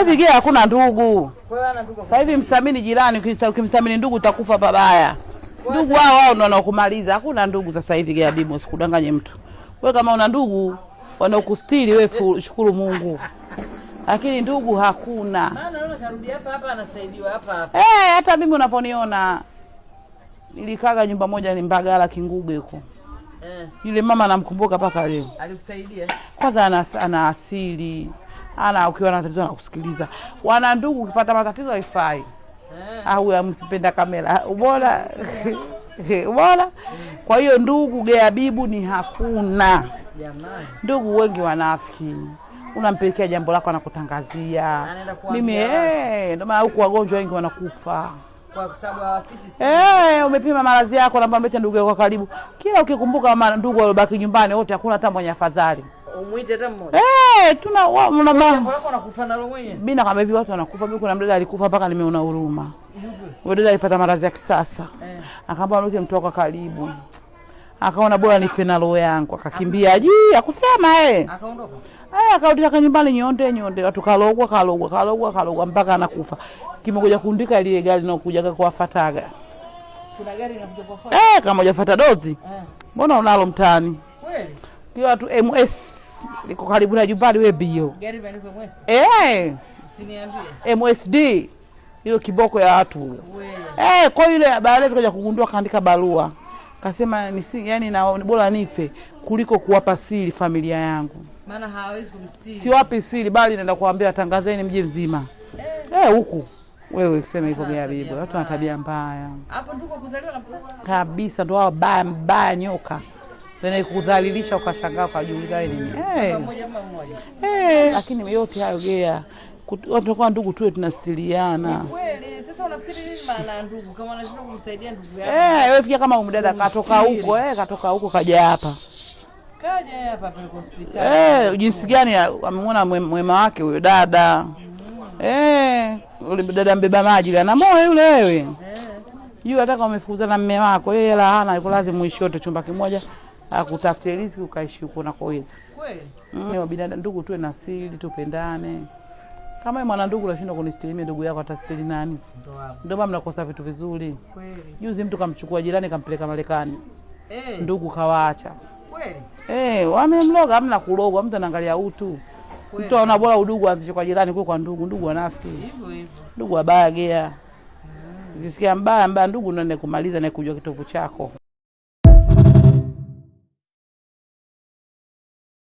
hivi Gea hakuna ndugu. Sasa hivi msamini jirani, ukimsamini ndugu utakufa babaya. Ndugu wao ndio wanaokumaliza. Hakuna ndugu sasa hivi Gea Dimo, sikudanganye mtu. Wewe kama una ndugu wanaokustiri wewe shukuru Mungu. Lakini ndugu hakuna. Maana naona karudi hapa anasaidiwa hapa. Hata mimi unaponiona nilikaga nyumba moja ni Mbagala Kinguge huko. Yule mama namkumbuka mpaka leo. Alikusaidia? Kwanza ana asili. Ukiwa na tatizo anakusikiliza. Wana ndugu ukipata matatizo haifai. Au msipenda kamera. Ubora. Ubora. Kwa hiyo ndugu Gea Bibu ni hakuna. Jamani. Ndugu wengi wanafiki. Unampelekea jambo lako anakutangazia. Mimi ndio maana huko wagonjwa wengi wanakufa. Kwa sababu hawafichi. Umepima maradhi yako na mbambete ndugu yako karibu. Kila ukikumbuka kama ndugu waliobaki nyumbani wote hakuna hata mwenye afadhali. Umuite hata mmoja. Una mambo yako nakufa na roho mwenyewe. Mimi na kama hivi watu wanakufa, mimi kuna mdada alikufa mpaka nimeona huruma. Yule dada alipata maradhi ya kisasa. Akaamba mke mtu wako karibu. Akaona bora nife na roho yangu, akakimbia akusema akaondoka. Akarudi nyumbani nyonde watu kalogwa mpaka anakufa. Kimekuja kuundika ile gari na kuja kuwafataga. Kuna gari inakuja kuwafuata? Kama hujafuata dozi. Mbona unalo mtaani? Kweli? Hiyo watu MS liko karibu na jumbani wewe bio. Gari imeandikwa MS? Usiniambie. MSD. Hiyo kiboko ya watu. Kwa ile baadaye tukaja kugundua kaandika barua. Kasema yani na bora nife kuliko kuwapa siri familia yangu. Maana hawezi kumstiri. Si wapi siri bali naenda kuambia tangazeni mje mzima. Huku. Wewe ukisema hivyo Gea Bibu, watu wana tabia mbaya. Hapo ndiko kuzaliwa kabisa ndio wao mbaya nyoka. Ndio kudhalilisha ukashangaa ukajiuliza nini. Lakini yote hayo Gea watu kwa ndugu tuwe tunastiliana. Kweli, sasa unafikiri nini maana ndugu kama anashindwa kumsaidia ndugu yako? Wewe fikia kama mdada katoka huko kaja hapa. Kaja hapa pale hospitali. Jinsi gani amemwona mwema wake huyo dada. Yule dada mbeba maji ana moyo yule wewe. Yule hata umefukuza na mume wako, yeye hela hana, yuko lazima muishi wote chumba kimoja, akutafutie riziki ukaishi huko unakoweza. Kweli? Binadamu ndugu tuwe na siri, tupendane. Kama wewe mwana ndugu unashindwa kunistilimia ndugu yako atastili nani? Ndio maana mnakosa vitu vizuri. Kweli. Juzi mtu kamchukua jirani kampeleka Marekani. Ndugu kawaacha. Kweli? Wamemloga hamna kulogwa, mtu anaangalia utu. Mtu anaona bora udugu anzishe kwa jirani kuliko kwa ndugu wanafiki. Hivyo. Ndugu wabaya Gea. Ukisikia mbaya ndugu ndio kumaliza na kujua kitovu chako.